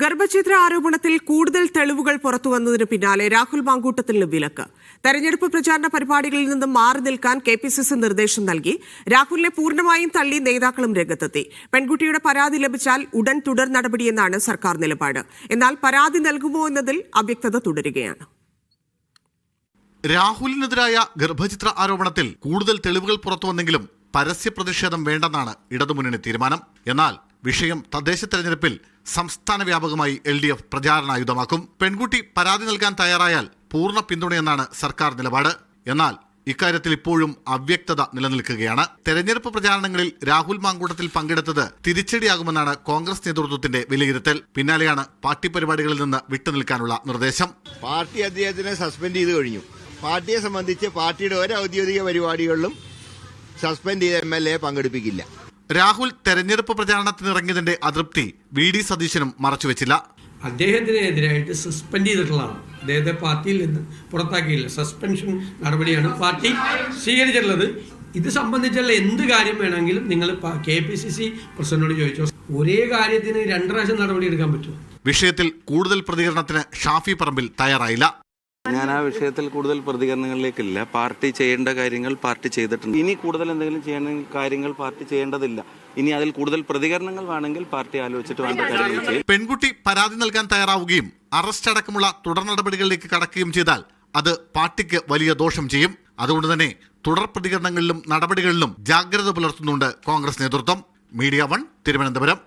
ഗർഭഛിദ്ര ആരോപണത്തിൽ കൂടുതൽ തെളിവുകൾ പുറത്തുവന്നതിന് പിന്നാലെ രാഹുൽ മാങ്കൂട്ടത്തിന് വിലക്ക്. തെരഞ്ഞെടുപ്പ് പ്രചാരണ പരിപാടികളിൽ നിന്നും മാറി നിൽക്കാൻ KPCC നിർദ്ദേശം നൽകി. രാഹുലിനെ പൂർണ്ണമായും തള്ളി നേതാക്കളും രംഗത്തെത്തി. പെൺകുട്ടിയുടെ പരാതി ലഭിച്ചാൽ ഉടൻ തുടർ നടപടിയെന്നാണ് സർക്കാർ നിലപാട്. എന്നാൽ പരാതി നൽകുമോ എന്നതിൽ അവ്യക്തത തുടരുകയാണ്. രാഹുലിനെതിരായ ഗർഭഛിദ്ര ആരോപണത്തിൽ കൂടുതൽ തെളിവുകൾ പുറത്തുവന്നെങ്കിലും പരസ്യ പ്രതിഷേധം വേണ്ടെന്നാണ് ഇടതുമുന്നണി തീരുമാനം. എന്നാൽ വിഷയം തദ്ദേശ തെരഞ്ഞെടുപ്പിൽ സംസ്ഥാന വ്യാപകമായി LDF പ്രചാരണായുധമാക്കും. പെൺകുട്ടി പരാതി നൽകാൻ തയ്യാറായാൽ പൂർണ്ണ പിന്തുണയെന്നാണ് സർക്കാർ നിലപാട്. എന്നാൽ ഇക്കാര്യത്തിൽ ഇപ്പോഴും അവ്യക്തത നിലനിൽക്കുകയാണ്. തെരഞ്ഞെടുപ്പ് പ്രചാരണങ്ങളിൽ രാഹുൽ മാങ്കൂട്ടത്തിൽ പങ്കെടുത്തത് തിരിച്ചടിയാകുമെന്നാണ് കോൺഗ്രസ് നേതൃത്വത്തിന്റെ വിലയിരുത്തൽ. പിന്നാലെയാണ് പാർട്ടി പരിപാടികളിൽ നിന്ന് വിട്ടുനിൽക്കാനുള്ള നിർദ്ദേശം. പാർട്ടി അദ്ദേഹത്തിനെ സസ്പെൻഡ് ചെയ്ത് കഴിഞ്ഞു. പാർട്ടിയെ സംബന്ധിച്ച് പാർട്ടിയുടെ ഒരു ഔദ്യോഗിക പരിപാടികളിലും സസ്പെൻഡ് ചെയ്ത MLA പങ്കെടുപ്പിക്കില്ല. രാഹുൽ തെരഞ്ഞെടുപ്പ് പ്രചാരണത്തിനിറങ്ങിയതിന്റെ അതൃപ്തി VD സതീശനും മറച്ചുവെച്ചില്ല. അദ്ദേഹത്തിനെതിരായിട്ട് സസ്പെൻഡ് ചെയ്തിട്ടുള്ളതാണ്. അദ്ദേഹത്തെ പാർട്ടിയിൽ നിന്ന് പുറത്താക്കിയില്ല. സസ്പെൻഷൻ നടപടിയാണ് പാർട്ടി സ്വീകരിച്ചിട്ടുള്ളത്. ഇത് സംബന്ധിച്ചുള്ള എന്ത് കാര്യം വേണമെങ്കിലും നിങ്ങൾ KPCC പ്രസിഡന്റിനോട് ചോദിച്ചോ. ഒരേ കാര്യത്തിന് 2 പ്രാവശ്യം നടപടി എടുക്കാൻ പറ്റുമോ? വിഷയത്തിൽ കൂടുതൽ പ്രതികരണത്തിന് ഷാഫി പറമ്പിൽ തയ്യാറായില്ല. ഞാൻ ആ വിഷയത്തിൽ കൂടുതൽ പ്രതികരണങ്ങളിലേക്കില്ല. പാർട്ടി ചെയ്യേണ്ട കാര്യങ്ങൾ പാർട്ടി ചെയ്തിട്ടുണ്ട്. ഇനി കൂടുതൽ എന്തെങ്കിലും ചെയ്യേണ്ട കാര്യങ്ങൾ പാർട്ടി ചെയ്യേണ്ടതില്ല. ഇനി അതിൽ കൂടുതൽ പ്രതികരണങ്ങൾ വേണമെങ്കിൽ പാർട്ടി ആലോചിച്ചിട്ട് വേണ്ട കാര്യങ്ങൾ ചെയ്യും. പെൺകുട്ടി പരാതി നൽകാൻ തയ്യാറാവുകയും അറസ്റ്റ് അടക്കമുള്ള തുടർ നടപടികളിലേക്ക് കടക്കുകയും ചെയ്താൽ അത് പാർട്ടിക്ക് വലിയ ദോഷം ചെയ്യും. അതുകൊണ്ട് തന്നെ തുടർ പ്രതികരണങ്ങളിലും നടപടികളിലും ജാഗ്രത പുലർത്തുന്നുണ്ട് കോൺഗ്രസ് നേതൃത്വം. മീഡിയ 1 തിരുവനന്തപുരം.